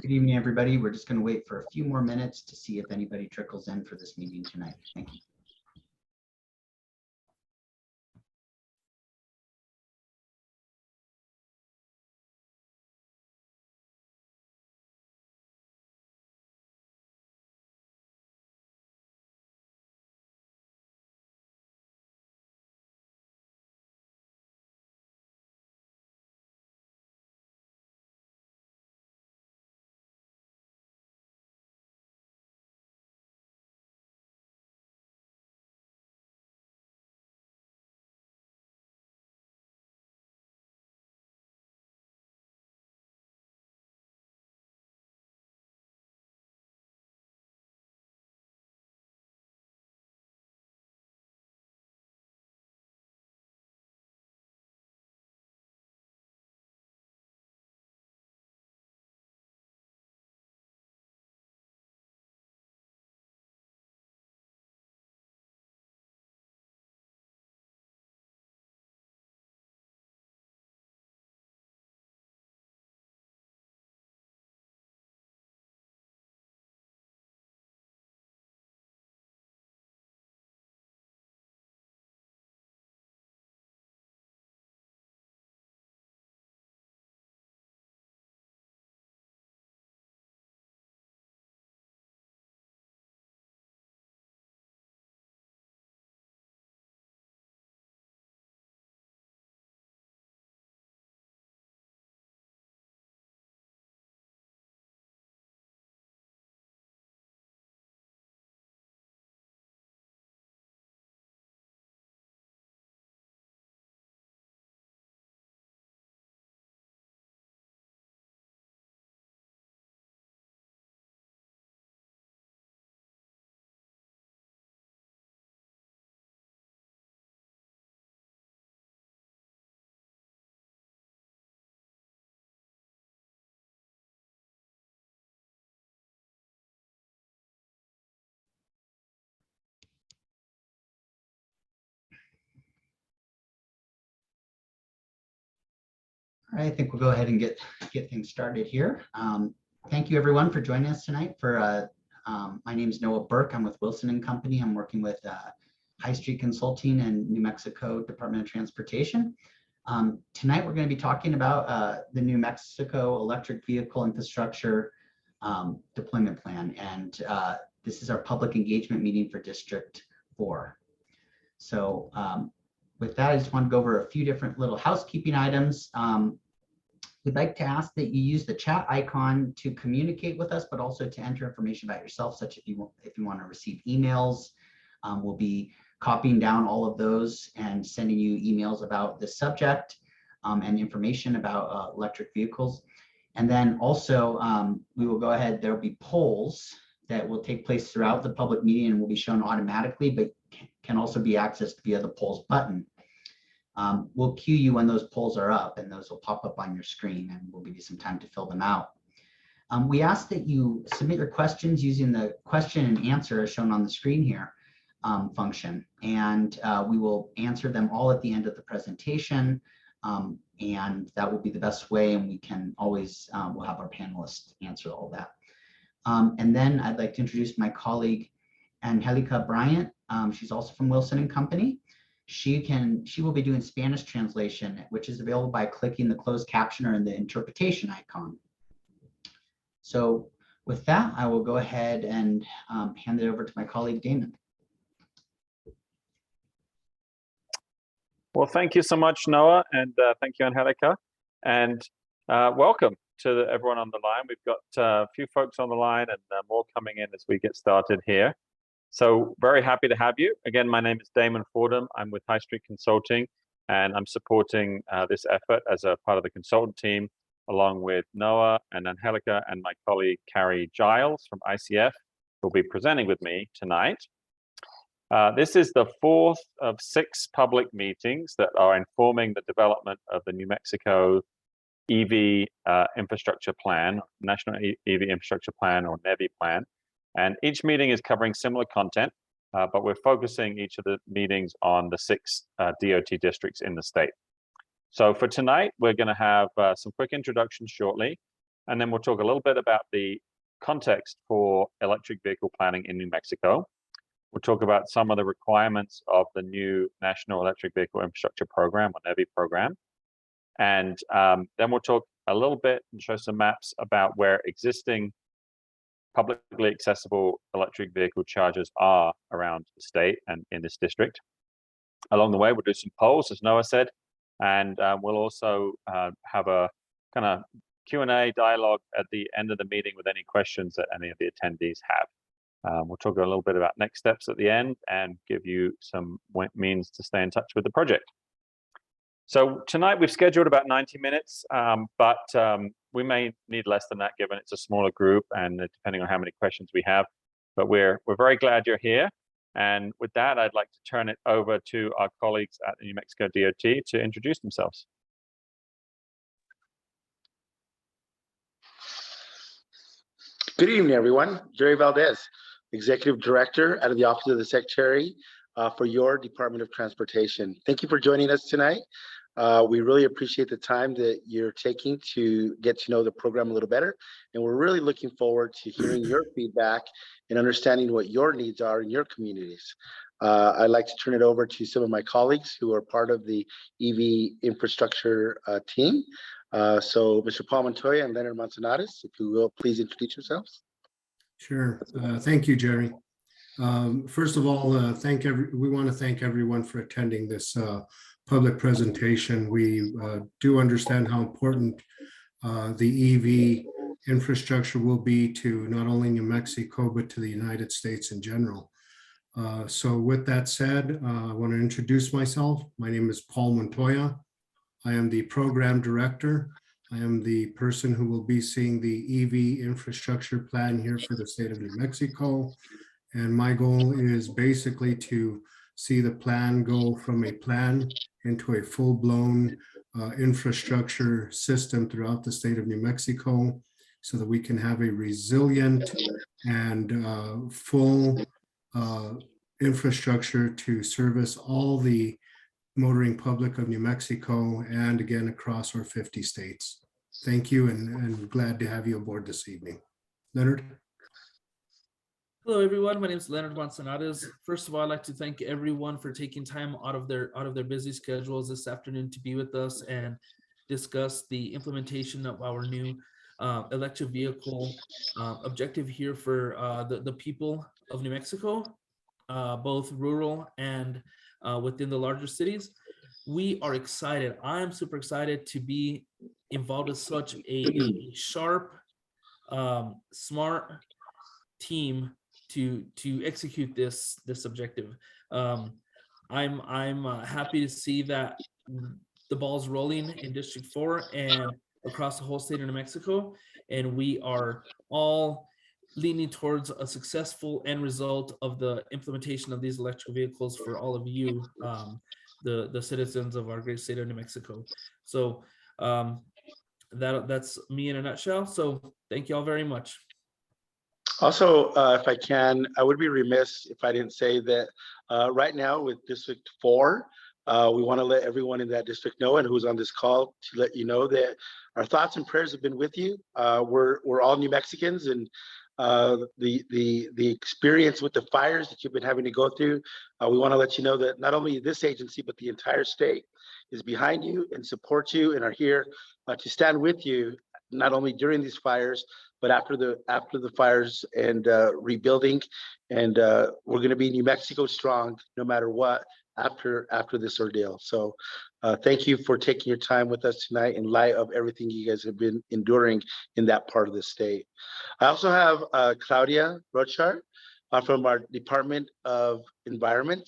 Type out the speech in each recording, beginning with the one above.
Good evening, everybody. We're just going to wait for a few more minutes to see if anybody trickles in for this meeting tonight. Thank you. All right, I think we'll go ahead and get things started here. Thank you, everyone, for joining us tonight. My name is Noah Burke. I'm with Wilson & Company. I'm working with High Street Consulting and New Mexico Department of Transportation. Tonight, we're going to be talking about the New Mexico Electric Vehicle Infrastructure Deployment Plan. And this is our public engagement meeting for District 4. So with that, I just want to go over a few different little housekeeping items. We'd like to ask that you use the chat icon to communicate with us, but also to enter information about yourself, such if you want to receive emails. We'll be copying down all of those and sending you emails about the subject and information about electric vehicles. And then also, we will go ahead, there will be polls that will take place throughout the public meeting and will be shown automatically, but can also be accessed via the polls button. We'll cue you when those polls are up, and those will pop up on your screen, and we'll give you some time to fill them out. We ask that you submit your questions using the question and answer as shown on the screen here function, and we will answer them all at the end of the presentation, and that will be the best way, and we can always, we'll have our panelists answer all that. And then I'd like to introduce my colleague, Angelica Bryant. She's also from Wilson & Company. She will be doing Spanish translation, which is available by clicking the closed captioner and the interpretation icon. So with that, I will go ahead and hand it over to my colleague, Damon. Well, thank you so much, Noah, and thank you, Angelica, and welcome to everyone on the line. We've got a few folks on the line and more coming in as we get started here. So very happy to have you. Again, my name is Damon Fordham. I'm with High Street Consulting, and I'm supporting this effort as a part of the consultant team, along with Noah and Angelica and my colleague, Carrie Giles from ICF, who will be presenting with me tonight. This is the fourth of 6 public meetings that are informing the development of the New Mexico EV infrastructure plan, National EV Infrastructure Plan, or NEVI plan. And each meeting is covering similar content, but we're focusing each of the meetings on the 6 DOT districts in the state. So for tonight, we're going to have some quick introductions shortly. and then we'll talk a little bit about the context for electric vehicle planning in New Mexico. We'll talk about some of the requirements of the new National Electric Vehicle Infrastructure Program, or NEVI program. And then we'll talk a little bit and show some maps about where existing publicly accessible electric vehicle chargers are around the state and in this district. Along the way, we'll do some polls, as Noah said, and we'll also have a kind of Q&A dialogue at the end of the meeting with any questions that any of the attendees have. We'll talk a little bit about next steps at the end and give you some means to stay in touch with the project. So tonight we've scheduled about 90 minutes, but we may need less than that given it's a smaller group and depending on how many questions we have. But we're very glad you're here. And with that, I'd like to turn it over to our colleagues at the New Mexico DOT to introduce themselves. Good evening, everyone. Jerry Valdez, Executive Director out of the Office of the Secretary for your Department of Transportation. Thank you for joining us tonight. We really appreciate the time that you're taking to get to know the program a little better. And we're really looking forward to hearing your feedback and understanding what your needs are in your communities. I'd like to turn it over to some of my colleagues who are part of the EV infrastructure team. So Mr. Paul Montoya and Leonard Manzanares, if you will, please introduce yourselves. Sure. Thank you, Jerry. First of all, we want to thank everyone for attending this public presentation. We do understand how important the EV infrastructure will be to not only New Mexico, but to the United States in general. So with that said, I want to introduce myself. My name is Paul Montoya. I am the program director. I am the person who will be seeing the EV infrastructure plan here for the state of New Mexico. And my goal is basically to see the plan go from a plan into a full-blown infrastructure system throughout the state of New Mexico so that we can have a resilient and full infrastructure to service all the motoring public of New Mexico and again across our 50 states. Thank you, and glad to have you aboard this evening. Leonard? Hello, everyone. My name is Leonard Manzanares. First of all, I'd like to thank everyone for taking time out of their busy schedules this afternoon to be with us and discuss the implementation of our new electric vehicle objective here for the people of New Mexico, both rural and within the larger cities. We are excited. I'm super excited to be involved with such a sharp, smart team to execute this objective. I'm happy to see that the ball's rolling in District 4 and across the whole state of New Mexico, and we are all leaning towards a successful end result of the implementation of these electric vehicles for all of you, the citizens of our great state of New Mexico. So that's me in a nutshell. So thank you all very much. Also, if I can, I would be remiss if I didn't say that right now with District 4, we want to let everyone in that district know and who's on this call to let you know that our thoughts and prayers have been with you. We're all New Mexicans, and the experience with the fires that you've been having to go through, we want to let you know that not only this agency, but the entire state is behind you and supports you and are here to stand with you, not only during these fires, but after the fires and rebuilding. And we're going to be New Mexico strong no matter what after this ordeal. So thank you for taking your time with us tonight in light of everything you guys have been enduring in that part of the state. I also have Claudia Rochard from our Department of Environment,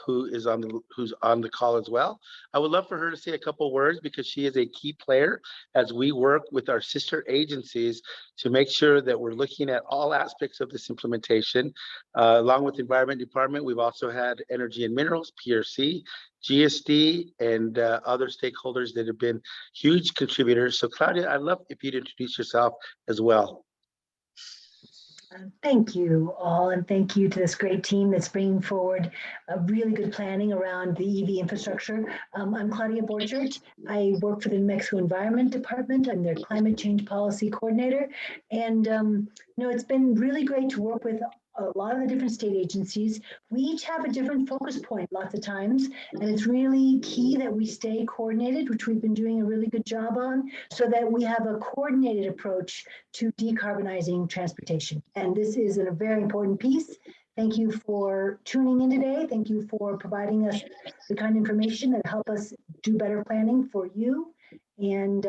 who's on the call as well. I would love for her to say a couple words because she is a key player as we work with our sister agencies to make sure that we're looking at all aspects of this implementation. Along with the Environment Department, we've also had Energy and Minerals, PRC, GSD, and other stakeholders that have been huge contributors. So Claudia, I'd love if you'd introduce yourself as well. Thank you all, and thank you to this great team that's bringing forward a really good planning around the EV infrastructure. I'm Claudia Borchert. I work for the New Mexico Environment Department. I'm their climate change policy coordinator. And it's been really great to work with a lot of the different state agencies. We each have a different focus point lots of times, and it's really key that we stay coordinated, which we've been doing a really good job on, so that we have a coordinated approach to decarbonizing transportation. And this is a very important piece. Thank you for tuning in today. Thank you for providing us the kind of information that help us do better planning for you. And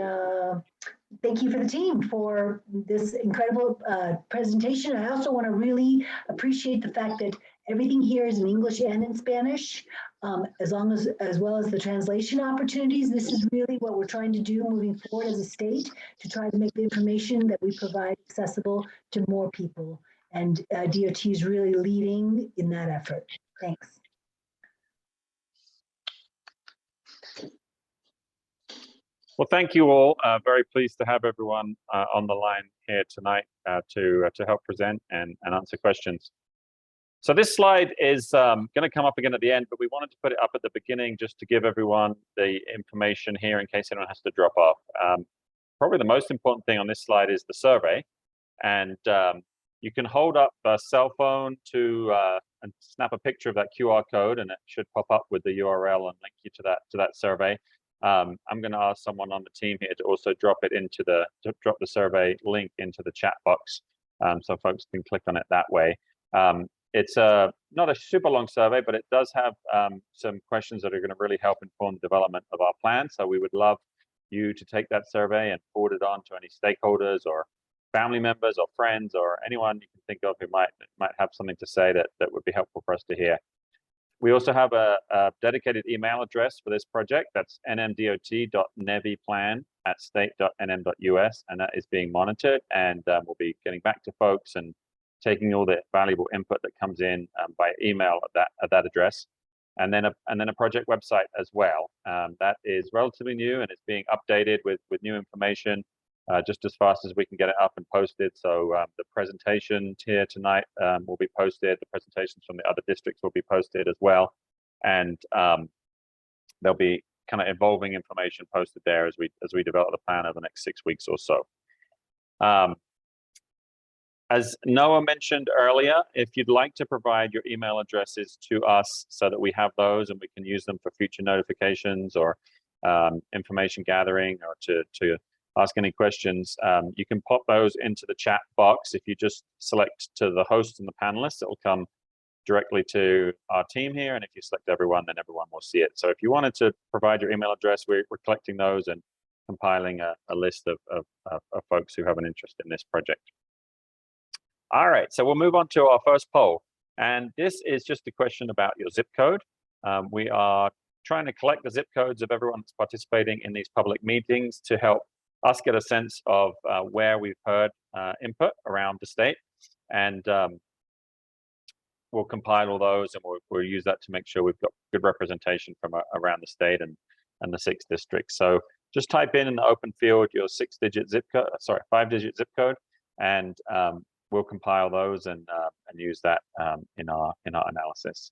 thank you for the team for this incredible presentation. I also want to really appreciate the fact that everything here is in English and in Spanish, as well as the translation opportunities. This is really what we're trying to do moving forward as a state, to try to make the information that we provide accessible to more people. And DOT is really leading in that effort. Thanks. Well, thank you all. Very pleased to have everyone on the line here tonight to help present and answer questions. So this slide is going to come up again at the end, but we wanted to put it up at the beginning just to give everyone the information here in case anyone has to drop off. Probably the most important thing on this slide is the survey. And you can hold up a cell phone and snap a picture of that QR code, and it should pop up with the URL and link you to that survey. I'm going to ask someone on the team here to also drop the survey link into the chat box, so folks can click on it that way. It's not a super long survey, but it does have some questions that are going to really help inform the development of our plan. So we would love you to take that survey and forward it on to any stakeholders or family members or friends or anyone you can think of who might have something to say that would be helpful for us to hear. We also have a dedicated email address for this project. That's nmdot.neviplan@state.nm.us, and that is being monitored, and we'll be getting back to folks and taking all the valuable input that comes in by email at that address. And then a project website as well. That is relatively new, and it's being updated with new information just as fast as we can get it up and posted. So the presentations here tonight will be posted. The presentations from the other districts will be posted as well. And there'll be kind of evolving information posted there as we develop the plan over the next 6 weeks or so. As Noah mentioned earlier, if you'd like to provide your email addresses to us so that we have those and we can use them for future notifications or information gathering or to ask any questions, you can pop those into the chat box. If you just select to the host and the panelists, it will come directly to our team here. And if you select everyone, then everyone will see it. So if you wanted to provide your email address, we're collecting those and compiling a list of folks who have an interest in this project. All right, so we'll move on to our first poll. And this is just a question about your zip code. We are trying to collect the zip codes of everyone that's participating in these public meetings to help us get a sense of where we've heard input around the state. And we'll compile all those, and we'll use that to make sure we've got good representation from around the state and the 6 districts. So just type in the open field your 5-digit zip code, and we'll compile those and use that in our analysis.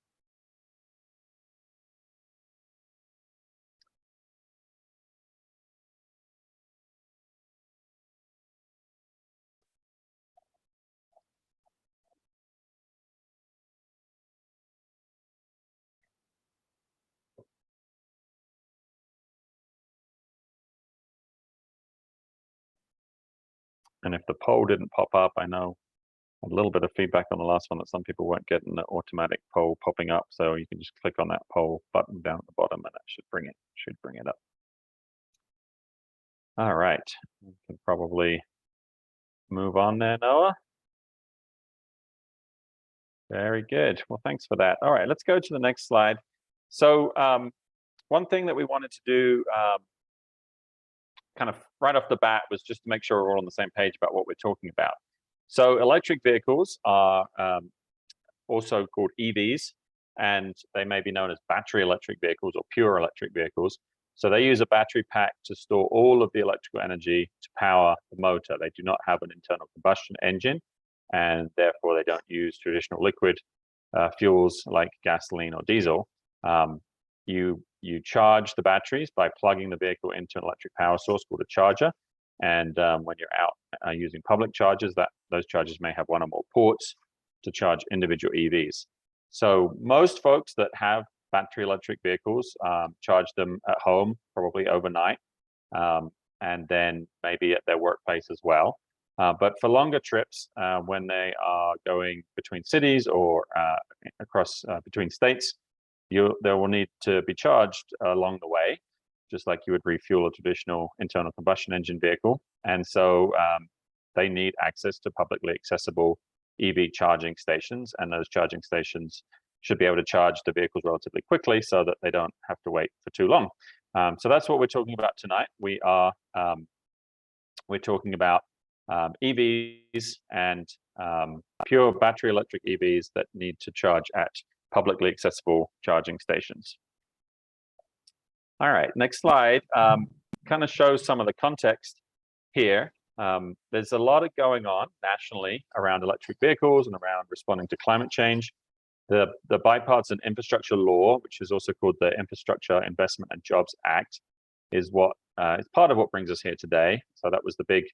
And if the poll didn't pop up, I know a little bit of feedback on the last one that some people weren't getting the automatic poll popping up. So you can just click on that poll button down at the bottom, and that should bring it up. All right, we can probably move on there, Noah. Very good. Well, thanks for that. All right, let's go to the next slide. So one thing that we wanted to do kind of right off the bat was just to make sure we're all on the same page about what we're talking about. So electric vehicles are also called EVs, and they may be known as battery electric vehicles or pure electric vehicles. So they use a battery pack to store all of the electrical energy to power the motor. They do not have an internal combustion engine. and therefore they don't use traditional liquid fuels like gasoline or diesel. You charge the batteries by plugging the vehicle into an electric power source called a charger. And when you're out using public chargers, those chargers may have one or more ports to charge individual EVs. So most folks that have battery electric vehicles charge them at home, probably overnight, and then maybe at their workplace as well. But for longer trips, when they are going between cities or across between states, they will need to be charged along the way, just like you would refuel a traditional internal combustion engine vehicle. And so they need access to publicly accessible EV charging stations, and those charging stations should be able to charge the vehicles relatively quickly so that they don't have to wait for too long. So that's what we're talking about tonight. We're talking about EVs and pure battery electric EVs that need to charge at publicly accessible charging stations. All right, next slide kind of shows some of the context here. There's a lot going on nationally around electric vehicles and around responding to climate change. The Bipartisan Infrastructure Law, which is also called the Infrastructure Investment and Jobs Act, is part of what brings us here today. So that was the big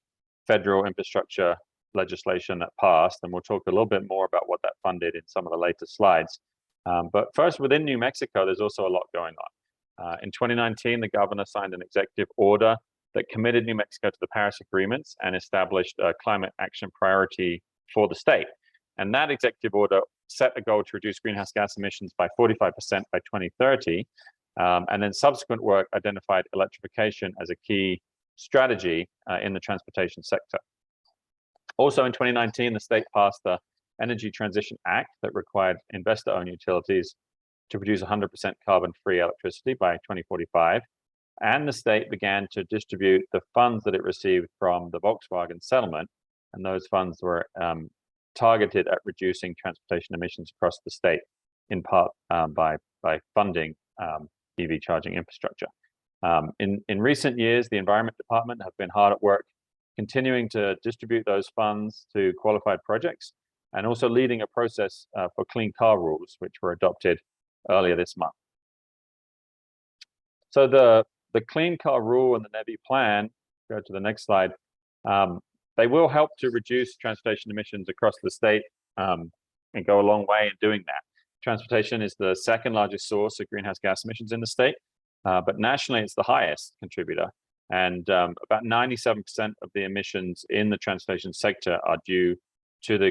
federal infrastructure legislation that passed, and we'll talk a little bit more about what that funded in some of the later slides. But first, within New Mexico, there's also a lot going on. In 2019, the governor signed an executive order that committed New Mexico to the Paris agreements and established a climate action priority for the state. And that executive order set a goal to reduce greenhouse gas emissions by 45% by 2030. And then subsequent work identified electrification as a key strategy in the transportation sector. Also in 2019, the state passed the Energy Transition Act that required investor-owned utilities to produce 100% carbon-free electricity by 2045. And the state began to distribute the funds that it received from the Volkswagen settlement. And those funds were targeted at reducing transportation emissions across the state, in part by funding EV charging infrastructure. In recent years, the Environment Department have been hard at work continuing to distribute those funds to qualified projects, and also leading a process for clean car rules, which were adopted earlier this month. So the clean car rule and the NEVI plan, go to the next slide, they will help to reduce transportation emissions across the state and go a long way in doing that. Transportation is the second largest source of greenhouse gas emissions in the state, but nationally it's the highest contributor. And about 97% of the emissions in the transportation sector are due to the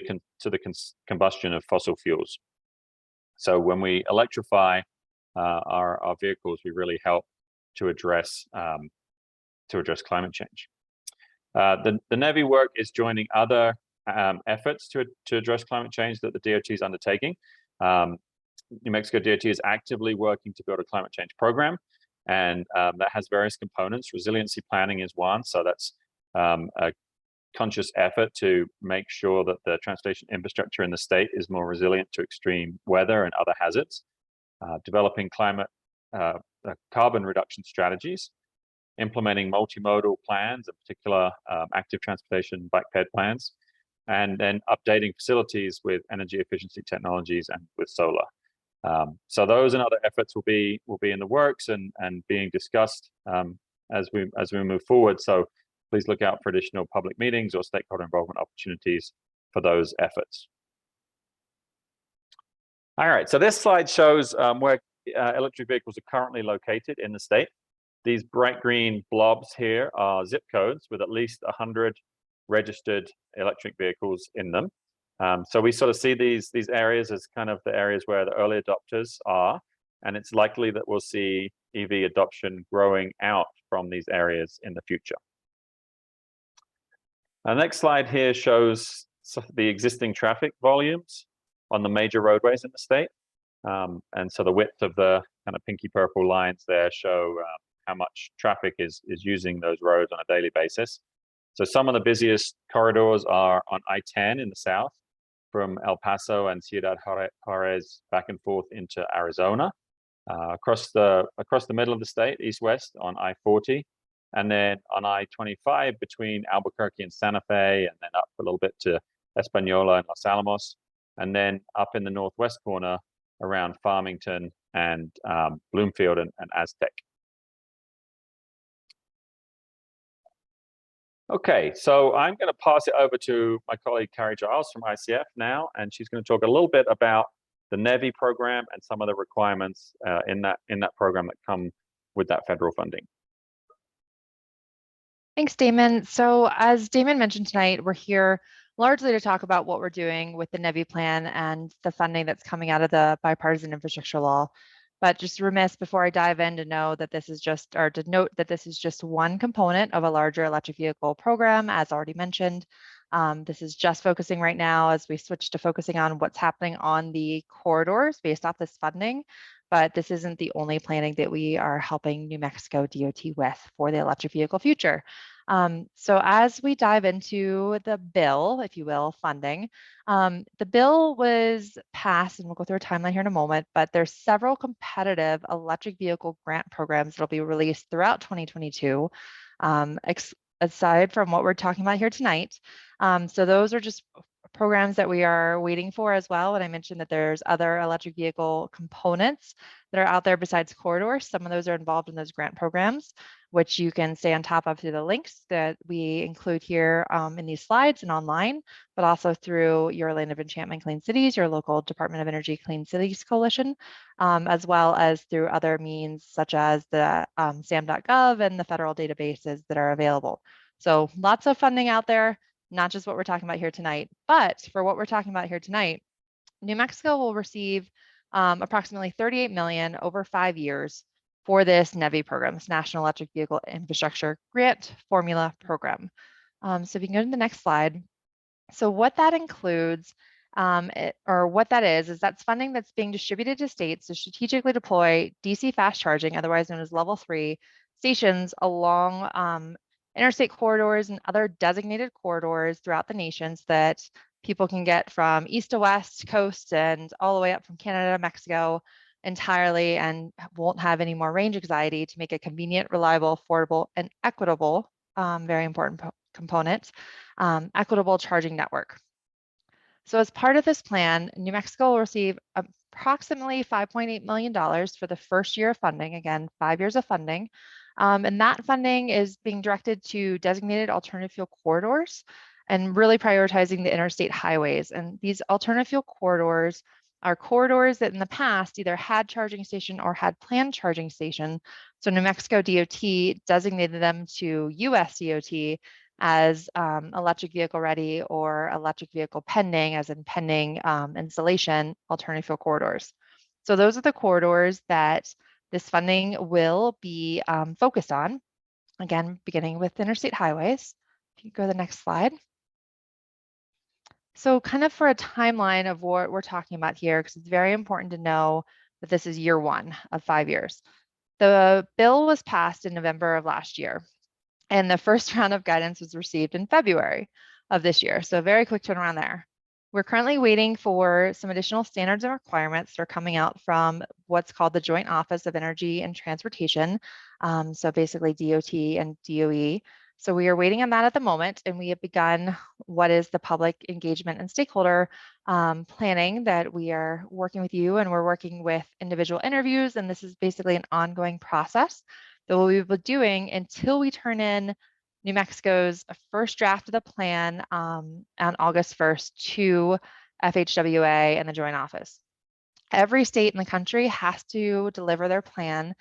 combustion of fossil fuels. So when we electrify our vehicles, we really help to address climate change. The NEVI work is joining other efforts to address climate change that the DOT is undertaking. New Mexico DOT is actively working to build a climate change program, and that has various components. Resiliency planning is one, so that's a conscious effort to make sure that the transportation infrastructure in the state is more resilient to extreme weather and other hazards. Developing carbon reduction strategies, implementing multimodal plans, in particular active transportation bike ped plans, and then updating facilities with energy efficiency technologies and with solar. So those and other efforts will be in the works and being discussed as we move forward. So please look out for additional public meetings or stakeholder involvement opportunities for those efforts. All right, so this slide shows where electric vehicles are currently located in the state. These bright green blobs here are zip codes with at least 100 registered electric vehicles in them. So we sort of see these areas as kind of the areas where the early adopters are, and it's likely that we'll see EV adoption growing out from these areas in the future. Our next slide here shows the existing traffic volumes on the major roadways in the state. And so the width of the kind of pinky purple lines there show how much traffic is using those roads on a daily basis. So some of the busiest corridors are on I-10 in the south, from El Paso and Ciudad Juarez back and forth into Arizona, across the middle of the state, east-west on I-40, and then on I-25 between Albuquerque and Santa Fe, and then up a little bit to Espanola and Los Alamos, and then up in the northwest corner around Farmington and Bloomfield and Aztec. Okay, so I'm going to pass it over to my colleague Carrie Giles from ICF now, and she's going to talk a little bit about the NEVI program and some of the requirements in that program that come with that federal funding. Thanks, Damon. So as Damon mentioned tonight, we're here largely to talk about what we're doing with the NEVI plan and the funding that's coming out of the bipartisan infrastructure law. But just remiss before I dive in to know that this is just, or to note that this is just one component of a larger electric vehicle program, as already mentioned. This is just focusing right now as we switch to focusing on what's happening on the corridors based off this funding. But this isn't the only planning that we are helping New Mexico DOT with for the electric vehicle future. So as we dive into the bill, if you will, funding, the bill was passed, and we'll go through a timeline here in a moment, but there's several competitive electric vehicle grant programs that'll be released throughout 2022, aside from what we're talking about here tonight. So those are just programs that we are waiting for as well. And I mentioned that there's other electric vehicle components that are out there besides corridors. Some of those are involved in those grant programs, which you can stay on top of through the links that we include here in these slides and online, but also through your Land of Enchantment Clean Cities, your local Department of Energy Clean Cities Coalition, as well as through other means such as the SAM.gov and the federal databases that are available. So lots of funding out there, not just what we're talking about here tonight, but for what we're talking about here tonight, New Mexico will receive approximately $38 million over 5 years for this NEVI program, this National Electric Vehicle Infrastructure Grant Formula Program. So if you can go to the next slide. So what that includes, or what that is that's funding that's being distributed to states to strategically deploy DC fast charging, otherwise known as level 3 stations along interstate corridors and other designated corridors throughout the nation so that people can get from east to west coast and all the way up from Canada to Mexico entirely and won't have any more range anxiety to make a convenient, reliable, affordable, and equitable, very important component, equitable charging network. So as part of this plan, New Mexico will receive approximately $5.8 million for the first year of funding, again, 5 years of funding. And that funding is being directed to designated alternative fuel corridors and really prioritizing the interstate highways. And these alternative fuel corridors are corridors that in the past either had charging station or had planned charging station. So New Mexico DOT designated them to US DOT as electric vehicle ready or electric vehicle pending, as in pending installation alternative fuel corridors. So those are the corridors that this funding will be focused on, again, beginning with interstate highways. If you go to the next slide. So kind of for a timeline of what we're talking about here, because it's very important to know that this is year 1 of 5 years. The bill was passed in November of last year, and the first round of guidance was received in February of this year. So a very quick turnaround there. We're currently waiting for some additional standards and requirements that are coming out from what's called the Joint Office of Energy and Transportation. So basically DOT and DOE. So we are waiting on that at the moment, and we have begun what is the public engagement and stakeholder planning that we are working with you, and we're working with individual interviews. And this is basically an ongoing process that we'll be doing until we turn in New Mexico's first draft of the plan on August 1st to FHWA and the Joint Office. Every state in the country has to deliver their plan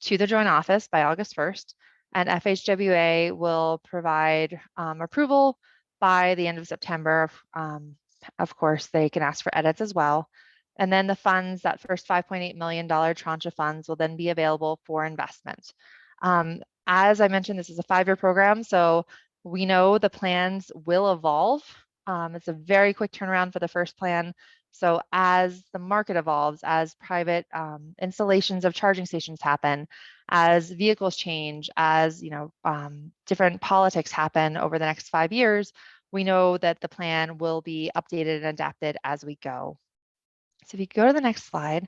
to the Joint Office by August 1st, and FHWA will provide approval by the end of September. Of course, they can ask for edits as well. And then the funds, that first $5.8 million tranche of funds will then be available for investment. As I mentioned, this is a 5-year program, so we know the plans will evolve. It's a very quick turnaround for the first plan. So as the market evolves, as private installations of charging stations happen, as vehicles change, as different politics happen over the next 5 years, we know that the plan will be updated and adapted as we go. So if you go to the next slide,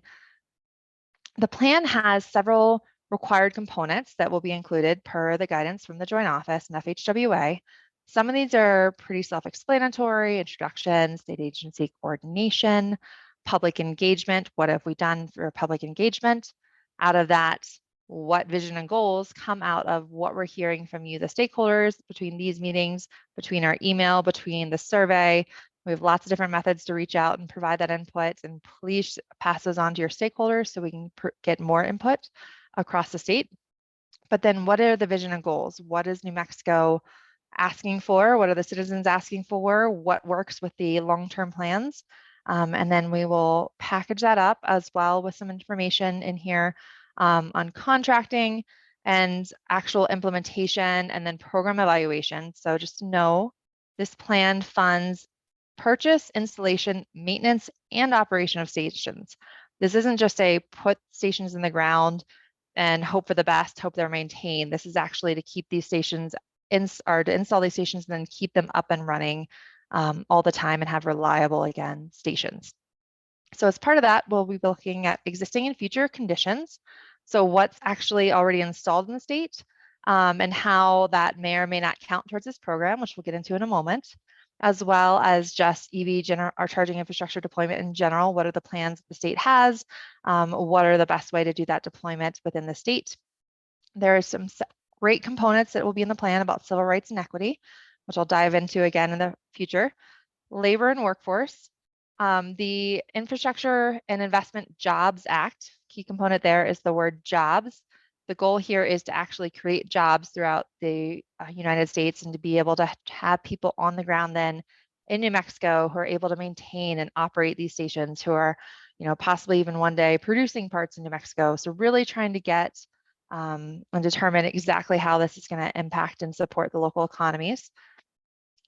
the plan has several required components that will be included per the guidance from the Joint Office and FHWA. Some of these are pretty self-explanatory: introduction, state agency coordination, public engagement. What have we done for public engagement? Out of that, what vision and goals come out of what we're hearing from you, the stakeholders, between these meetings, between our email, between the survey. We have lots of different methods to reach out and provide that input, and please pass those on to your stakeholders so we can get more input across the state. But then what are the vision and goals? What is New Mexico asking for? What are the citizens asking for? What works with the long-term plans? And then we will package that up as well with some information in here on contracting and actual implementation, and then program evaluation. So just know this plan funds purchase, installation, maintenance, and operation of stations. This isn't just a put stations in the ground and hope for the best, hope they're maintained. This is actually to keep these stations or to install these stations and then keep them up and running all the time and have reliable, again, stations. So as part of that, we'll be looking at existing and future conditions. So what's actually already installed in the state and how that may or may not count towards this program, which we'll get into in a moment, as well as just EV or charging infrastructure deployment in general. What are the plans the state has? What are the best way to do that deployment within the state? There are some great components that will be in the plan about civil rights and equity, which I'll dive into again in the future. Labor and workforce. The Infrastructure and Investment Jobs Act, key component there is the word jobs. The goal here is to actually create jobs throughout the United States and to be able to have people on the ground then in New Mexico who are able to maintain and operate these stations, who are, possibly even one day producing parts in New Mexico. So really trying to get and determine exactly how this is going to impact and support the local economies.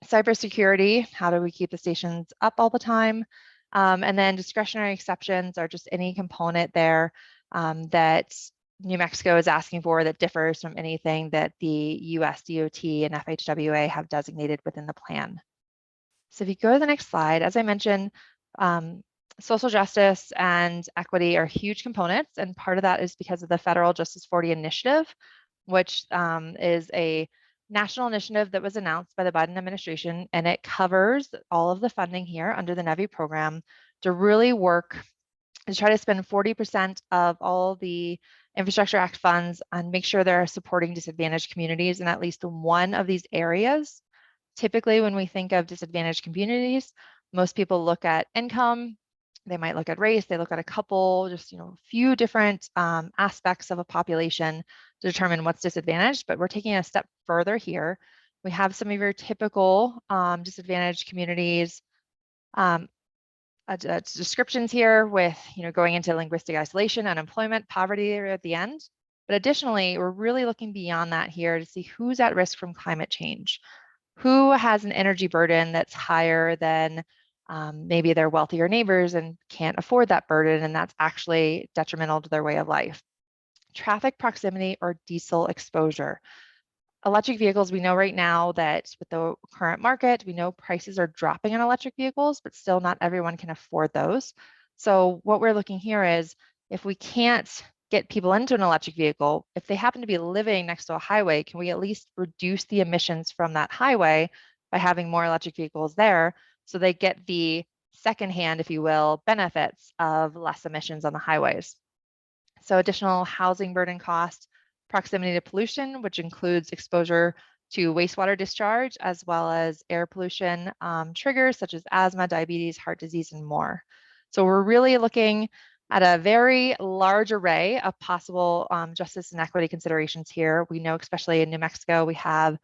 Cybersecurity, how do we keep the stations up all the time? And then discretionary exceptions are just any component there that New Mexico is asking for that differs from anything that the US DOT and FHWA have designated within the plan. So if you go to the next slide, as I mentioned, social justice and equity are huge components, and part of that is because of the Federal Justice 40 Initiative, which is a national initiative that was announced by the Biden administration, and it covers all of the funding here under the NEVI program to really work to try to spend 40% of all the Infrastructure Act funds and make sure they're supporting disadvantaged communities in at least one of these areas. Typically, when we think of disadvantaged communities, most people look at income, they might look at race, they look at a couple, just a few different aspects of a population to determine what's disadvantaged, but we're taking a step further here. We have some of your typical disadvantaged communities descriptions here with going into linguistic isolation, unemployment, poverty at the end. But additionally, we're really looking beyond that here to see who's at risk from climate change, who has an energy burden that's higher than maybe their wealthier neighbors and can't afford that burden, and that's actually detrimental to their way of life. Traffic proximity or diesel exposure. Electric vehicles, we know right now that with the current market, we know prices are dropping on electric vehicles, but still not everyone can afford those. So what we're looking here is if we can't get people into an electric vehicle, if they happen to be living next to a highway, can we at least reduce the emissions from that highway by having more electric vehicles there so they get the secondhand, if you will, benefits of less emissions on the highways? So additional housing burden cost, proximity to pollution, which includes exposure to wastewater discharge, as well as air pollution triggers such as asthma, diabetes, heart disease, and more. So we're really looking at a very large array of possible justice and equity considerations here. We know, especially in New Mexico, we have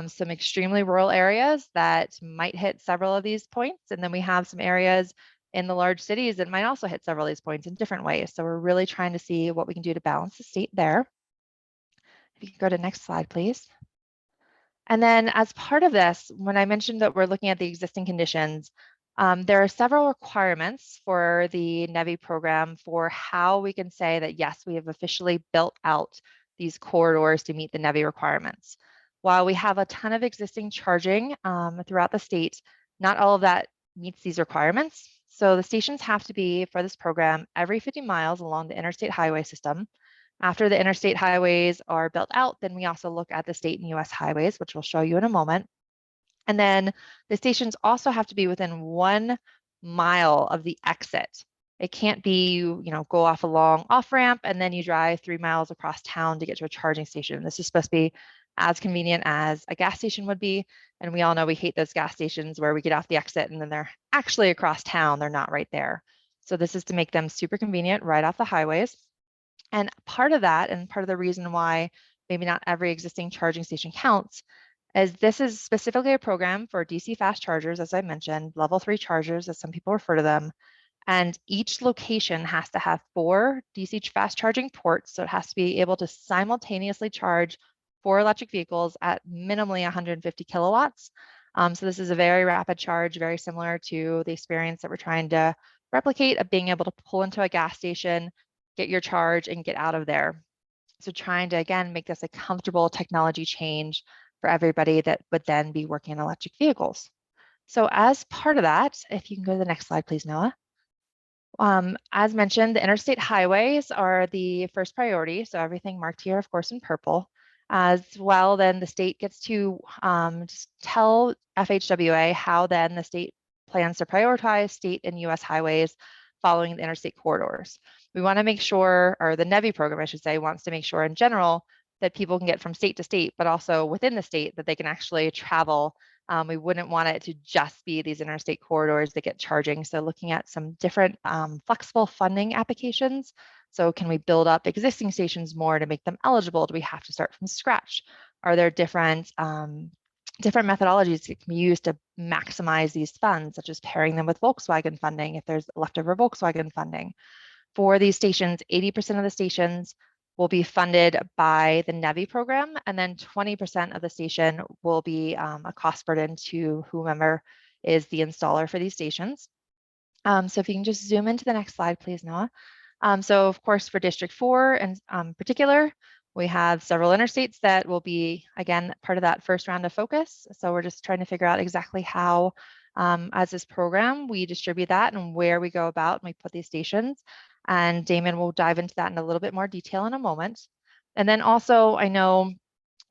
some extremely rural areas that might hit several of these points, and then we have some areas in the large cities that might also hit several of these points in different ways. So we're really trying to see what we can do to balance the state there. If you could go to the next slide, please. And then as part of this, when I mentioned that we're looking at the existing conditions, there are several requirements for the NEVI program for how we can say that, yes, we have officially built out these corridors to meet the NEVI requirements. While we have a ton of existing charging throughout the state, not all of that meets these requirements. So the stations have to be, for this program, every 50 miles along the interstate highway system. After the interstate highways are built out, then we also look at the state and US highways, which we'll show you in a moment. And then the stations also have to be within 1 mile of the exit. It can't be you go off a long off ramp and then you drive 3 miles across town to get to a charging station. This is supposed to be as convenient as a gas station would be. And we all know we hate those gas stations where we get off the exit and then they're actually across town. They're not right there. So this is to make them super convenient right off the highways. And part of that, and part of the reason why maybe not every existing charging station counts, is this is specifically a program for DC fast chargers, as I mentioned, level 3 chargers, as some people refer to them. And each location has to have 4 DC fast charging ports. So it has to be able to simultaneously charge 4 electric vehicles at minimally 150 kilowatts. So this is a very rapid charge, very similar to the experience that we're trying to replicate of being able to pull into a gas station, get your charge, and get out of there. So trying to, again, make this a comfortable technology change for everybody that would then be working in electric vehicles. So as part of that, if you can go to the next slide, please, Noah. As mentioned, the interstate highways are the first priority. So everything marked here, of course, in purple. As well, then the state gets to just tell FHWA how then the state plans to prioritize state and US highways following the interstate corridors. We want to make sure, or the NEVI program, I should say, wants to make sure in general that people can get from state to state, but also within the state that they can actually travel. We wouldn't want it to just be these interstate corridors that get charging. So looking at some different flexible funding applications. So can we build up existing stations more to make them eligible? Do we have to start from scratch? Are there different methodologies that can be used to maximize these funds, such as pairing them with Volkswagen funding if there's leftover Volkswagen funding? For these stations, 80% of the stations will be funded by the NEVI program, and then 20% of the station will be a cost burden to whomever is the installer for these stations. So if you can just zoom into the next slide, please, Noah. So of course, for District 4 in particular, we have several interstates that will be, again, part of that first round of focus. So we're just trying to figure out exactly how, as this program, we distribute that and where we go about and we put these stations. And Damon will dive into that in a little bit more detail in a moment. And then also, I know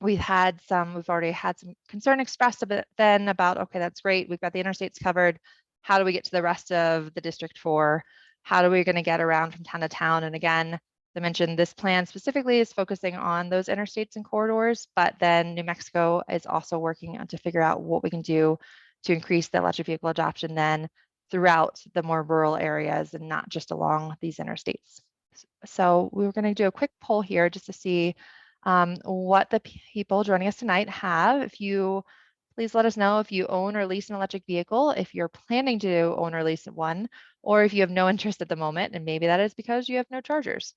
we've already had some concern expressed a bit then about, okay, that's great. We've got the interstates covered. How do we get to the rest of the District 4? How are we going to get around from town to town? And again, I mentioned this plan specifically is focusing on those interstates and corridors, but then New Mexico is also working on to figure out what we can do to increase the electric vehicle adoption then throughout the more rural areas and not just along these interstates. So we were going to do a quick poll here just to see what the people joining us tonight have. If you please let us know if you own or lease an electric vehicle, if you're planning to own or lease one, or if you have no interest at the moment, and maybe that is because you have no chargers.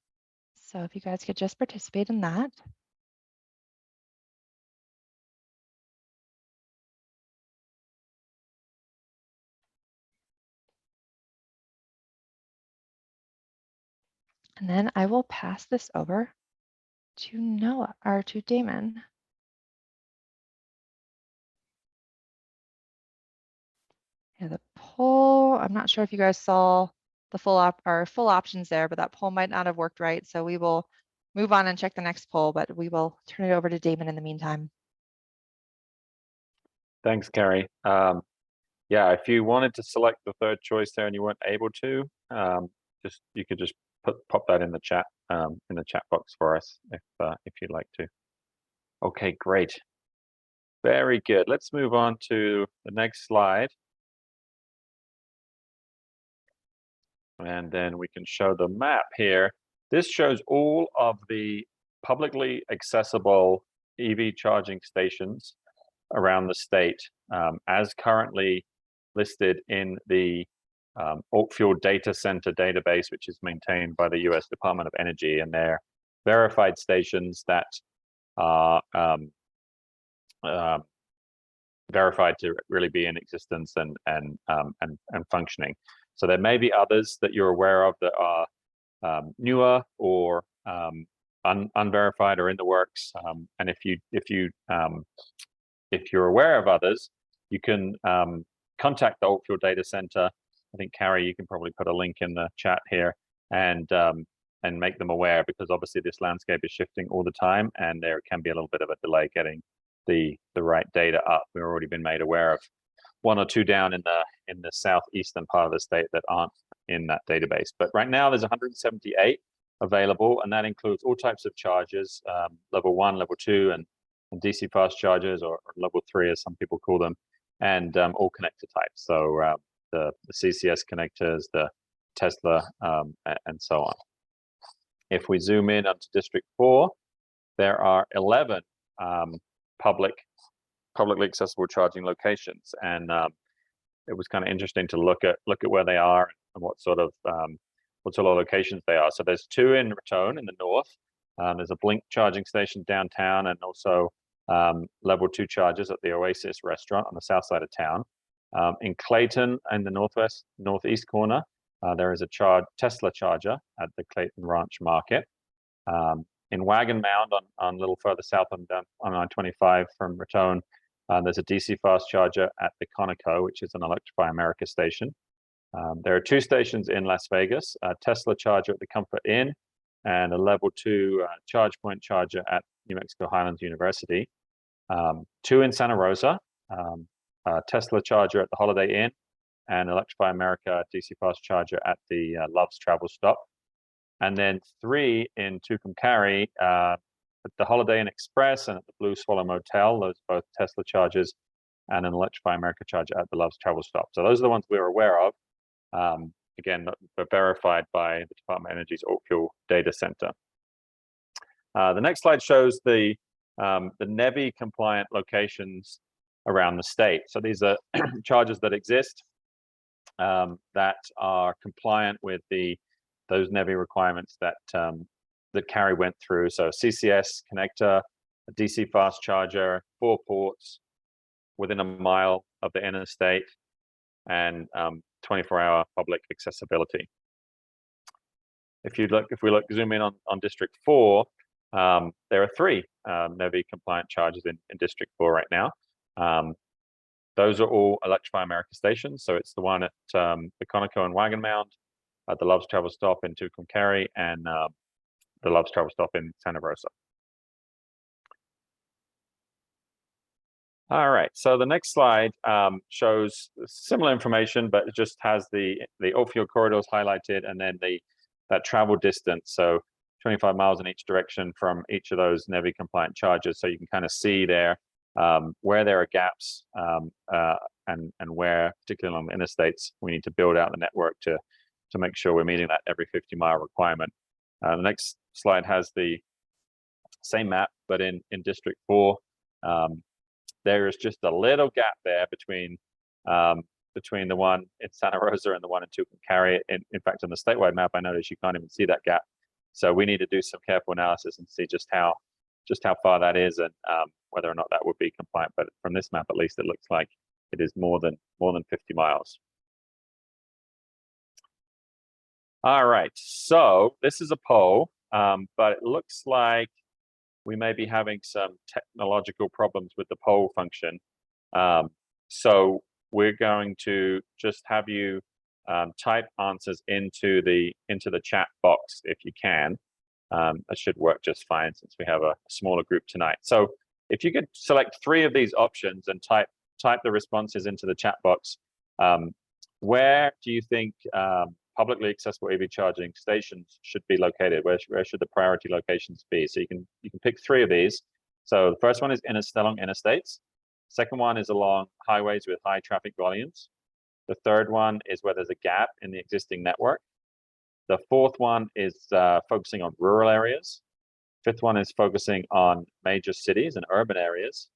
So if you guys could just participate in that. And then I will pass this over to Noah or to Damon. Yeah, the poll, I'm not sure if you guys saw the full options there, but that poll might not have worked right. So we will move on and check the next poll, but we will turn it over to Damon in the meantime. Thanks, Carrie. Yeah, if you wanted to select the third choice there and you weren't able to, you could just pop that in the chat box for us if you'd like to. Okay, great. Very good. Let's move on to the next slide. And then we can show the map here. This shows all of the publicly accessible EV charging stations around the state as currently listed in the Oakfield Data Center database, which is maintained by the US Department of Energy, and they're verified stations that are verified to really be in existence and functioning. So there may be others that you're aware of that are newer or unverified or in the works. And if you're aware of others, you can contact the Oakfield Data Center. I think Carrie, you can probably put a link in the chat here and make them aware, because obviously this landscape is shifting all the time, and there can be a little bit of a delay getting the right data up. We've already been made aware of one or two down in the southeastern part of the state that aren't in that database. But right now there's 178 available, and that includes all types of chargers, level 1, level 2, and DC fast chargers, or level 3 as some people call them, and all connector types. So the CCS connectors, the Tesla, and so on. If we zoom in onto District 4, there are 11 publicly accessible charging locations, and it was kind of interesting to look at where they are and what sort of locations they are. So there's 2 in Raton in the north. There's a Blink charging station downtown, and also level 2 chargers at the Oasis restaurant on the south side of town. In Clayton, in the northeast corner, there is a Tesla charger at the Clayton Ranch Market. In Wagon Mound, on a little further south on I-25 from Raton, there's a DC fast charger at the Conoco, which is an Electrify America station. There are 2 stations in Las Vegas, a Tesla charger at the Comfort Inn, and a level 2 charge point charger at New Mexico Highlands University. 2 in Santa Rosa, a Tesla charger at the Holiday Inn, and Electrify America DC fast charger at the Love's Travel Stop. And then 3 in Tucumcari, at the Holiday Inn Express and at the Blue Swallow Motel. Those are both Tesla chargers, and an Electrify America charger at the Love's Travel Stop. So those are the ones we're aware of. Again, they're verified by the Department of Energy's Alt Fuel Data Center. The next slide shows the NEVI compliant locations around the state. So these are chargers that exist that are compliant with those NEVI requirements that Carrie went through. So CCS connector, a DC fast charger, 4 ports within a mile of the interstate, and 24-hour public accessibility. If we zoom in on District 4, there are 3 NEVI compliant chargers in District 4 right now. Those are all Electrify America stations. So it's the one at the Conoco and Wagon Mound, at the Love's Travel Stop in Tucumcari, and the Love's Travel Stop in Santa Rosa. All right, so the next slide shows similar information, but it just has the alt fuel corridors highlighted, and then that travel distance. So 25 miles in each direction from each of those NEVI compliant chargers. So you can kind of see there where there are gaps, and where, particularly along the interstates, we need to build out the network to make sure we're meeting that every 50-mile requirement. The next slide has the same map, but in District 4. There is just a little gap there between the one in Santa Rosa and the one in Tucumcari. In fact, on the statewide map, I noticed you can't even see that gap. So we need to do some careful analysis and see just how far that is, and whether or not that would be compliant. But from this map, at least, it looks like it is more than 50 miles. All right, so this is a poll, but it looks like we may be having some technological problems with the poll function. So we're going to just have you type answers into the chat box if you can. That should work just fine since we have a smaller group tonight. So if you could select 3 of these options and type the responses into the chat box, where do you think publicly accessible EV charging stations should be located? Where should the priority locations be? So you can pick 3 of these. So the first one is along interstates. Second one is along highways with high traffic volumes. The third one is where there's a gap in the existing network. The fourth one is focusing on rural areas. Fifth one is focusing on major cities and urban areas.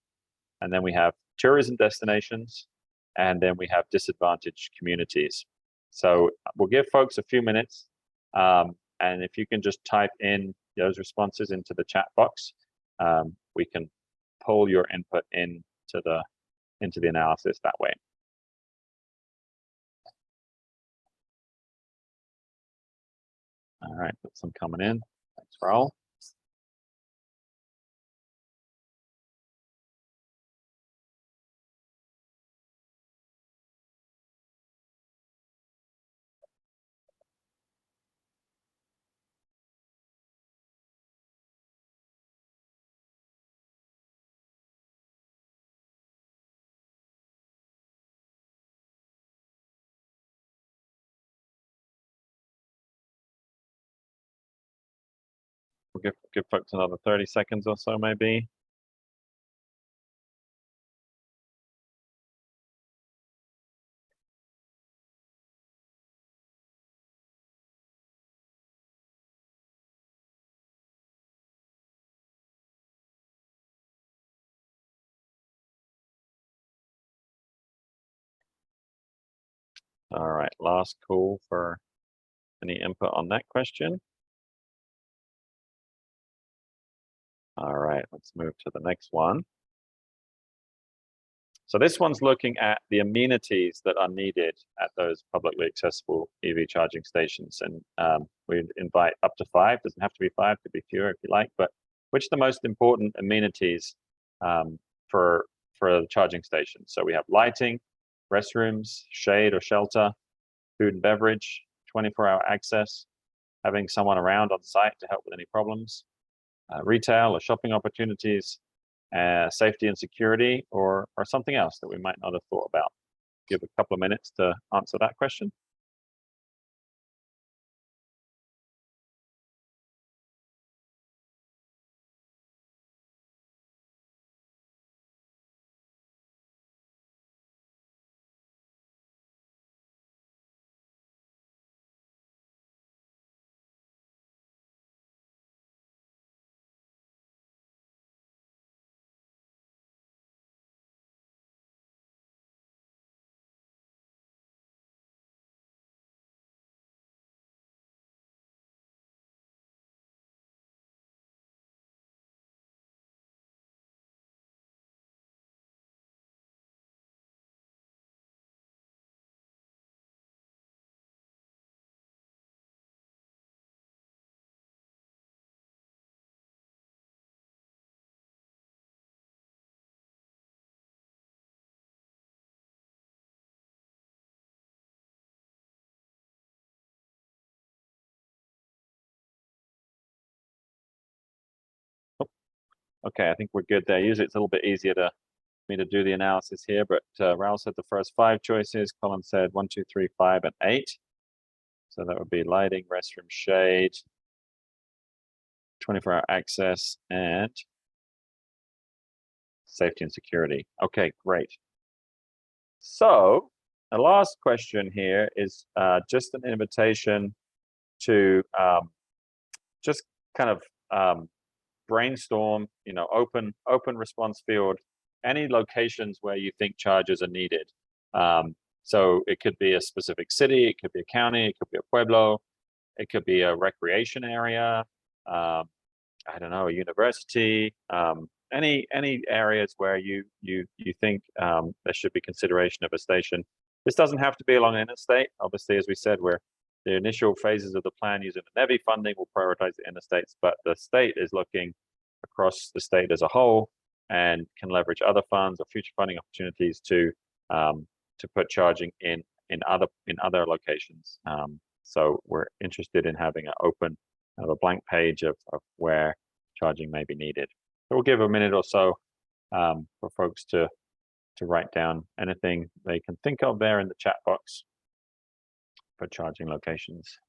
And then we have tourism destinations, and then we have disadvantaged communities. So we'll give folks a few minutes, and if you can just type in those responses into the chat box, we can pull your input into the analysis that way. All right, got some coming in. Thanks, Raul. give folks another 30 seconds or so, maybe. All right, last call for any input on that question. All right, let's move to the next one. So this one's looking at the amenities that are needed at those publicly accessible EV charging stations. And we invite up to 5, doesn't have to be 5, could be fewer if you like, but which are the most important amenities for the charging station? So we have lighting, restrooms, shade or shelter, food and beverage, 24-hour access, having someone around on site to help with any problems, retail or shopping opportunities, safety and security, or something else that we might not have thought about. Give a couple of minutes to answer that question. Okay, I think we're good there. Usually it's a little bit easier for me to do the analysis here, but Raul said the first 5 choices. Colin said 1, 2, 3, 5, and 8. So that would be lighting, restroom, shade, 24-hour access, and safety and security. Okay, great. So the last question here is just an invitation to just kind of brainstorm, open response field, any locations where you think chargers are needed. So it could be a specific city, it could be a county, it could be a pueblo, it could be a recreation area, I don't know, a university, any areas where you think there should be consideration of a station. This doesn't have to be along an interstate. Obviously, as we said, the initial phases of the plan using the NEVI funding will prioritize the interstates, but the state is looking across the state as a whole and can leverage other funds or future funding opportunities to put charging in other locations. So we're interested in having an open, a blank page of where charging may be needed. So we'll give a minute or so for folks to write down anything they can think of there in the chat box for charging locations.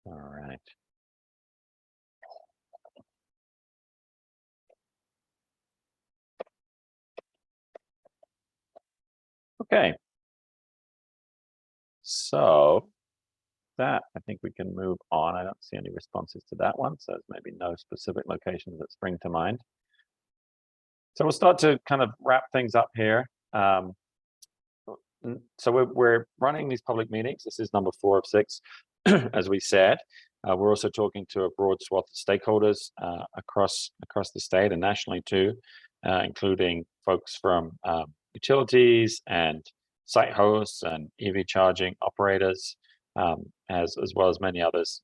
All right. Okay. So that, I think we can move on. I don't see any responses to that one, so there's maybe no specific locations that spring to mind. So we'll start to kind of wrap things up here. So we're running these public meetings. This is number 4 of 6, as we said. We're also talking to a broad swath of stakeholders across the state and nationally too, including folks from utilities and site hosts and EV charging operators, as well as many others,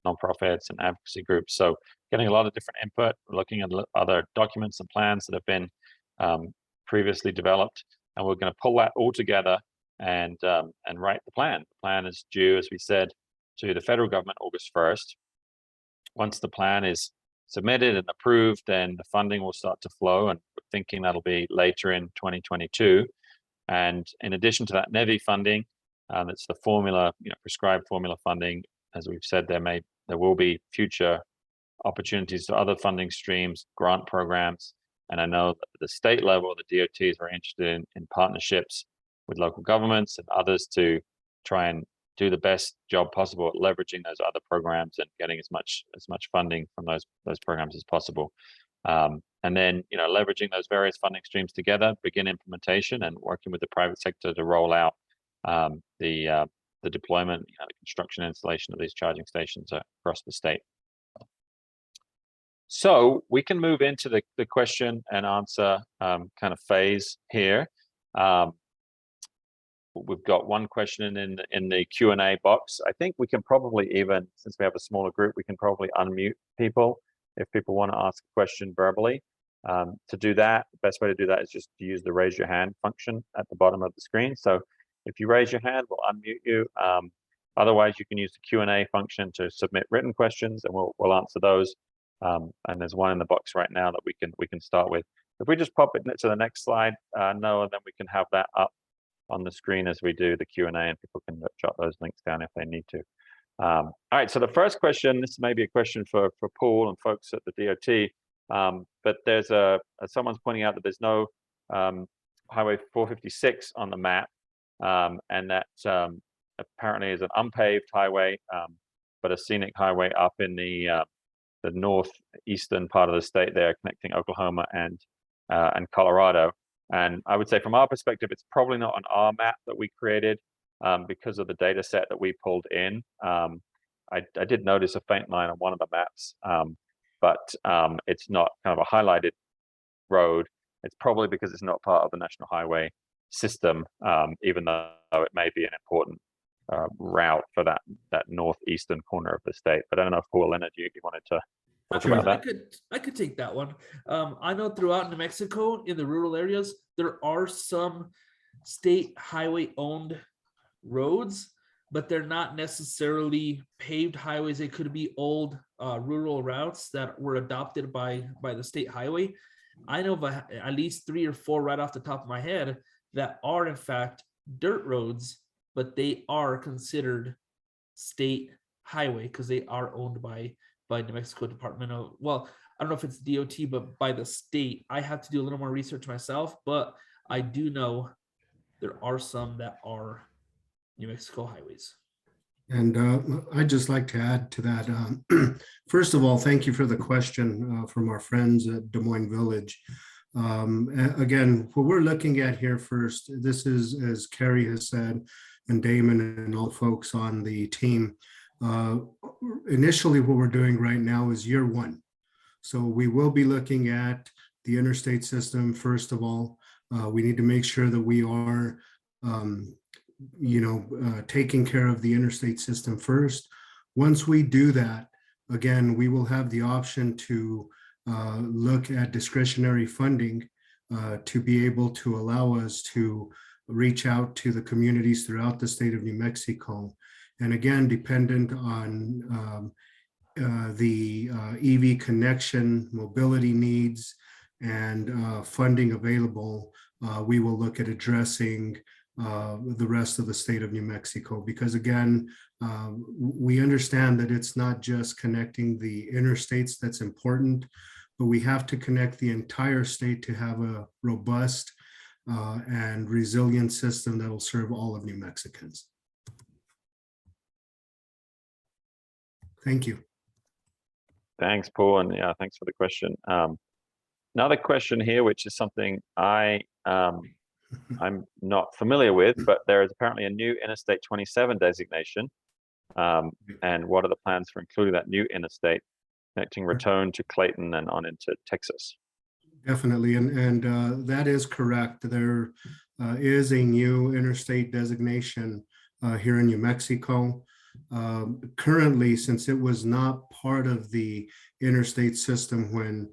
nonprofits and advocacy groups. So getting a lot of different input, looking at other documents and plans that have been previously developed, and we're going to pull that all together and write the plan. The plan is due, as we said, to the federal government August 1st. Once the plan is submitted and approved, then the funding will start to flow, and we're thinking that'll be later in 2022. And in addition to that NEVI funding, that's the formula, prescribed formula funding. As we've said, there will be future opportunities to other funding streams, grant programs, and I know that at the state level, the DOTs are interested in partnerships with local governments and others to try and do the best job possible at leveraging those other programs and getting as much funding from those programs as possible. And then, leveraging those various funding streams together, begin implementation and working with the private sector to roll out the deployment, the construction and installation of these charging stations across the state. So we can move into the question and answer kind of phase here. We've got one question in the Q&A box. I think we can probably even, since we have a smaller group, we can probably unmute people if people want to ask a question verbally. To do that, the best way to do that is just to use the raise your hand function at the bottom of the screen. So if you raise your hand, we'll unmute you. Otherwise, you can use the Q&A function to submit written questions, and we'll answer those. And there's one in the box right now that we can start with. If we just pop it to the next slide, Noah, then we can have that up on the screen as we do the Q&A, and people can jot those links down if they need to. All right, so the first question, this may be a question for Paul and folks at the DOT, but there's someone's pointing out that there's no Highway 456 on the map, and that apparently is an unpaved highway, but a scenic highway up in the northeastern part of the state there, connecting Oklahoma and Colorado. And I would say from our perspective, it's probably not on our map that we created because of the data set that we pulled in. I did notice a faint line on one of the maps, but it's not kind of a highlighted road. It's probably because it's not part of the national highway system, even though it may be an important route for that northeastern corner of the state. But I don't know if Paul, Leonard, you wanted to talk about that? I could take that one. I know throughout New Mexico, in the rural areas, there are some state highway owned roads, but they're not necessarily paved highways. They could be old rural routes that were adopted by the state highway. I know of at least 3 or 4 right off the top of my head that are in fact dirt roads, but they are considered state highway because they are owned by New Mexico Department of, well, I don't know if it's DOT, but by the state. I have to do a little more research myself, but I do know there are some that are New Mexico highways. And I'd just like to add to that. First of all, thank you for the question from our friends at Des Moines Village. Again, what we're looking at here first, this is, as Carrie has said, and Damon and all folks on the team, initially what we're doing right now is year 1. So we will be looking at the interstate system. First of all, we need to make sure that we are taking care of the interstate system first. Once we do that, again, we will have the option to look at discretionary funding to be able to allow us to reach out to the communities throughout the state of New Mexico. And again, dependent on the EV connection, mobility needs, and funding available, we will look at addressing the rest of the state of New Mexico. Because again, we understand that it's not just connecting the interstates that's important, but we have to connect the entire state to have a robust and resilient system that will serve all of New Mexicans. Thank you. Thanks, Paul, and yeah, thanks for the question. Another question here, which is something I'm not familiar with, but there is apparently a new Interstate 27 designation. And what are the plans for including that new interstate connecting Raton to Clayton and on into Texas? Definitely, and that is correct. There is a new interstate designation here in New Mexico. Currently, since it was not part of the interstate system when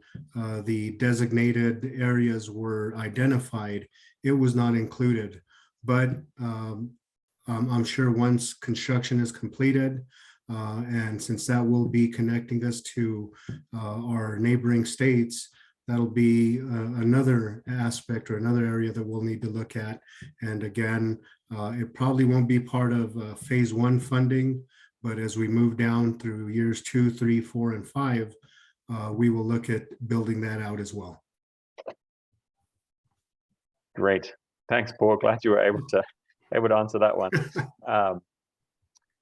the designated areas were identified, it was not included. But I'm sure once construction is completed, and since that will be connecting us to our neighboring states, that'll be another aspect or another area that we'll need to look at. And again, it probably won't be part of phase 1 funding, but as we move down through years 2, 3, 4, and 5, we will look at building that out as well. Great. Thanks, Paul. Glad you were able to answer that one.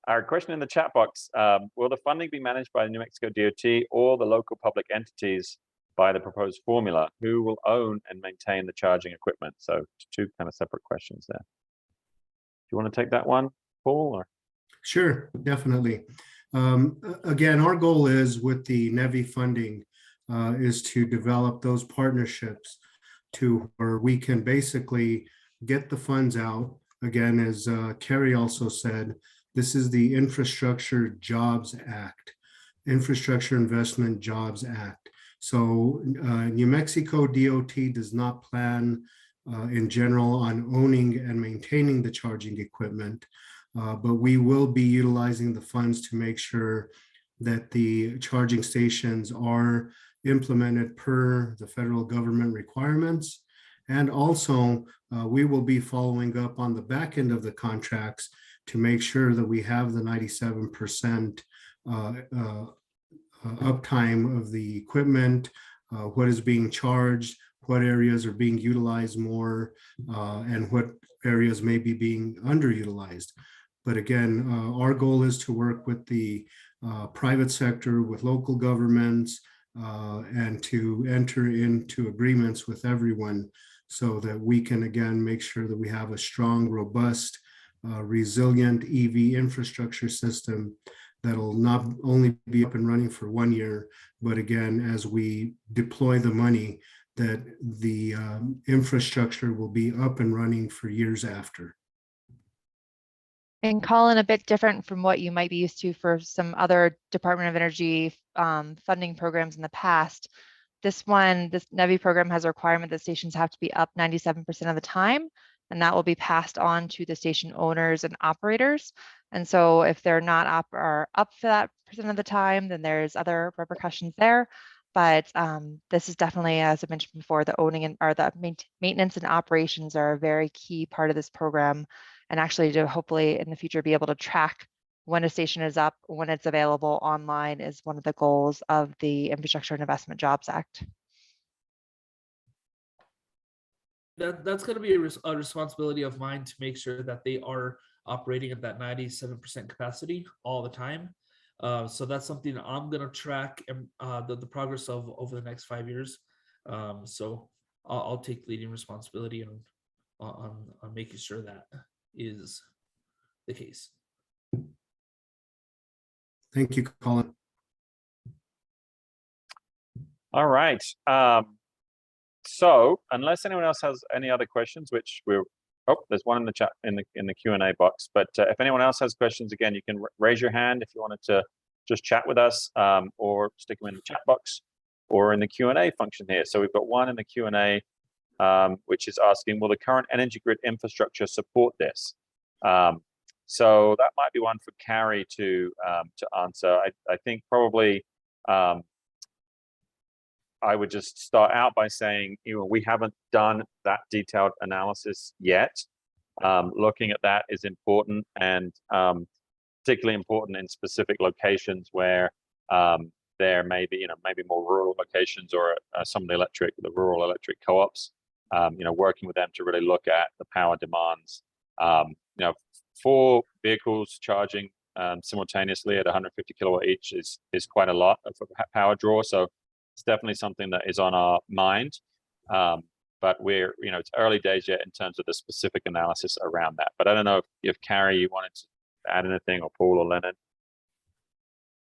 Our question in the chat box, will the funding be managed by the New Mexico DOT or the local public entities by the proposed formula? Who will own and maintain the charging equipment? So 2 kind of separate questions there. Do you want to take that one, Paul? Or? Sure, definitely. Again, our goal is with the NEVI funding is to develop those partnerships to where we can basically get the funds out. Again, as Carrie also said, this is the Infrastructure Jobs Act, Infrastructure Investment Jobs Act. So New Mexico DOT does not plan in general on owning and maintaining the charging equipment, but we will be utilizing the funds to make sure that the charging stations are implemented per the federal government requirements. And also, we will be following up on the back end of the contracts to make sure that we have the 97% uptime of the equipment, what is being charged, what areas are being utilized more, and what areas may be being underutilized. But again, our goal is to work with the private sector, with local governments, and to enter into agreements with everyone so that we can, again, make sure that we have a strong, robust, resilient EV infrastructure system that'll not only be up and running for 1 year, but again, as we deploy the money, that the infrastructure will be up and running for years after. And Colin, a bit different from what you might be used to for some other Department of Energy funding programs in the past. This NEVI program has a requirement that stations have to be up 97% of the time, and that will be passed on to the station owners and operators. And so if they're not up or up for that percent of the time, then there's other repercussions there. But this is definitely, as I mentioned before, the owning and or the maintenance and operations are a very key part of this program. And actually to hopefully in the future be able to track when a station is up, when it's available online is one of the goals of the Infrastructure and Investment Jobs Act. That's going to be a responsibility of mine to make sure that they are operating at that 97% capacity all the time. So that's something I'm going to track the progress of over the next 5 years. So I'll take leading responsibility on making sure that is the case. Thank you, Colin. All right. So unless anyone else has any other questions, which there's one in the chat in the Q&A box. But if anyone else has questions, again, you can raise your hand if you wanted to just chat with us, or stick them in the chat box or in the Q&A function here. So we've got one in the Q&A, which is asking, will the current energy grid infrastructure support this? So that might be one for Carrie to answer. I think probably I would just start out by saying, we haven't done that detailed analysis yet. Looking at that is important, and particularly important in specific locations where there may be, maybe more rural locations, or some of the rural electric co-ops. Working with them to really look at the power demands. 4 vehicles charging simultaneously at 150 kilowatt each is quite a lot of power draw. So it's definitely something that is on our mind. But we're, it's early days yet in terms of the specific analysis around that. But I don't know if Carrie, you wanted to add anything, or Paul or Leonard.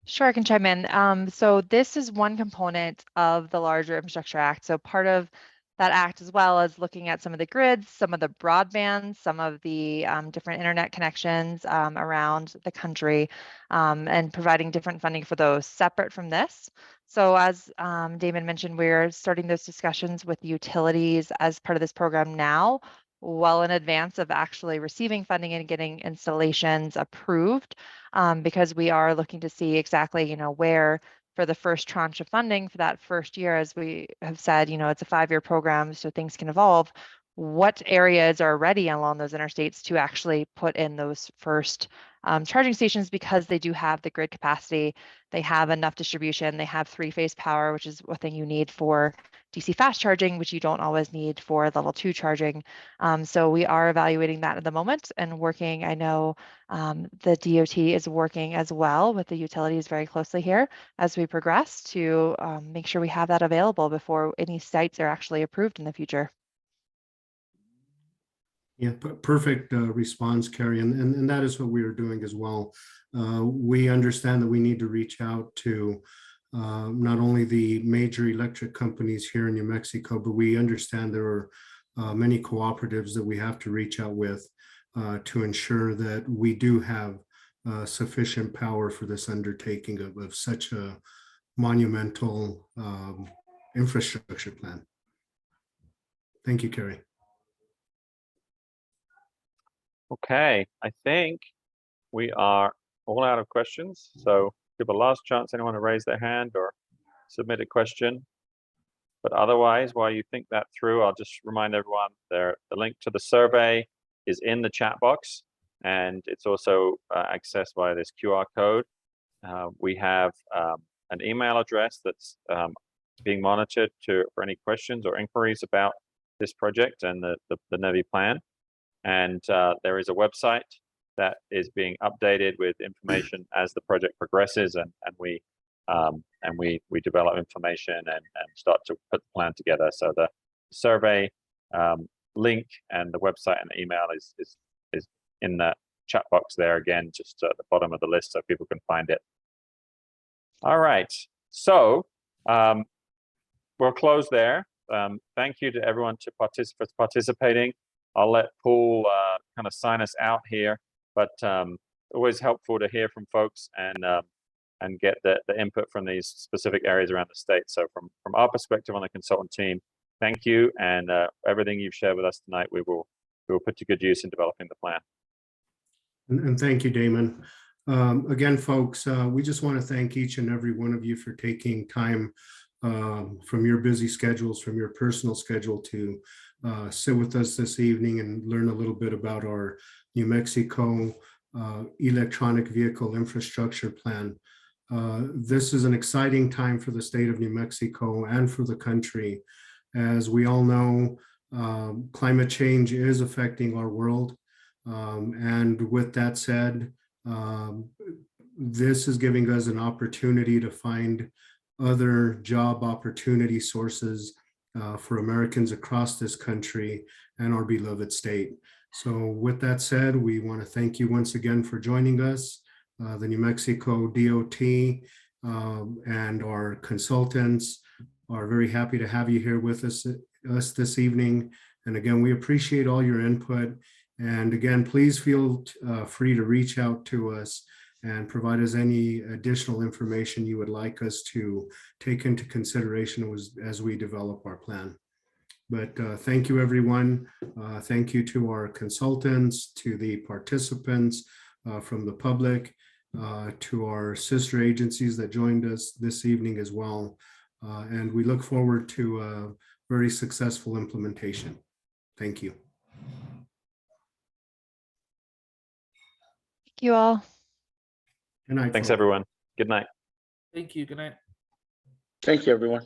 Sure, I can chime in. So this is one component of the larger Infrastructure Act. So part of that act, as well as looking at some of the grids, some of the broadband, some of the different internet connections around the country, and providing different funding for those separate from this. So as Damon mentioned, we're starting those discussions with utilities as part of this program now, well in advance of actually receiving funding and getting installations approved, because we are looking to see exactly, where for the first tranche of funding for that first year, as we have said, it's a 5-year program, so things can evolve. What areas are ready along those interstates to actually put in those first charging stations, because they do have the grid capacity, they have enough distribution, they have 3-phase power, which is one thing you need for DC fast charging, which you don't always need for level 2 charging. So we are evaluating that at the moment and working. I know the DOT is working as well with the utilities very closely here as we progress to make sure we have that available before any sites are actually approved in the future. Yeah, perfect response, Carrie, and that is what we are doing as well. We understand that we need to reach out to not only the major electric companies here in New Mexico, but we understand there are many cooperatives that we have to reach out with to ensure that we do have sufficient power for this undertaking of such a monumental infrastructure plan. Thank you, Carrie. Okay, I think we are all out of questions. So give a last chance, anyone to raise their hand or submit a question. But otherwise, while you think that through, I'll just remind everyone the link to the survey is in the chat box, and it's also accessed via this QR code. We have an email address that's being monitored for any questions or inquiries about this project and the NEVI plan. And there is a website that is being updated with information as the project progresses, and we develop information and start to put the plan together. So the survey link and the website and the email is in the chat box there, again, just at the bottom of the list so people can find it. All right, so we'll close there. Thank you to everyone for participating. I'll let Paul kind of sign us out here, but always helpful to hear from folks and get the input from these specific areas around the state. So from our perspective on the consultant team, thank you, and everything you've shared with us tonight, we will put to good use in developing the plan. And thank you, Damon. Again, folks, we just want to thank each and every one of you for taking time from your busy schedules, from your personal schedule to sit with us this evening and learn a little bit about our New Mexico electronic vehicle infrastructure plan. This is an exciting time for the state of New Mexico and for the country. As we all know, climate change is affecting our world. And with that said, this is giving us an opportunity to find other job opportunity sources for Americans across this country and our beloved state. So with that said, we want to thank you once again for joining us. The New Mexico DOT and our consultants are very happy to have you here with us this evening. And again, we appreciate all your input. And again, please feel free to reach out to us and provide us any additional information you would like us to take into consideration as we develop our plan. But thank you, everyone. Thank you to our consultants, to the participants from the public, to our sister agencies that joined us this evening as well. And we look forward to a very successful implementation. Thank you. Thank you all. Good night. Thanks, folks. everyone. Good night. Thank you. Good night. Thank you, everyone.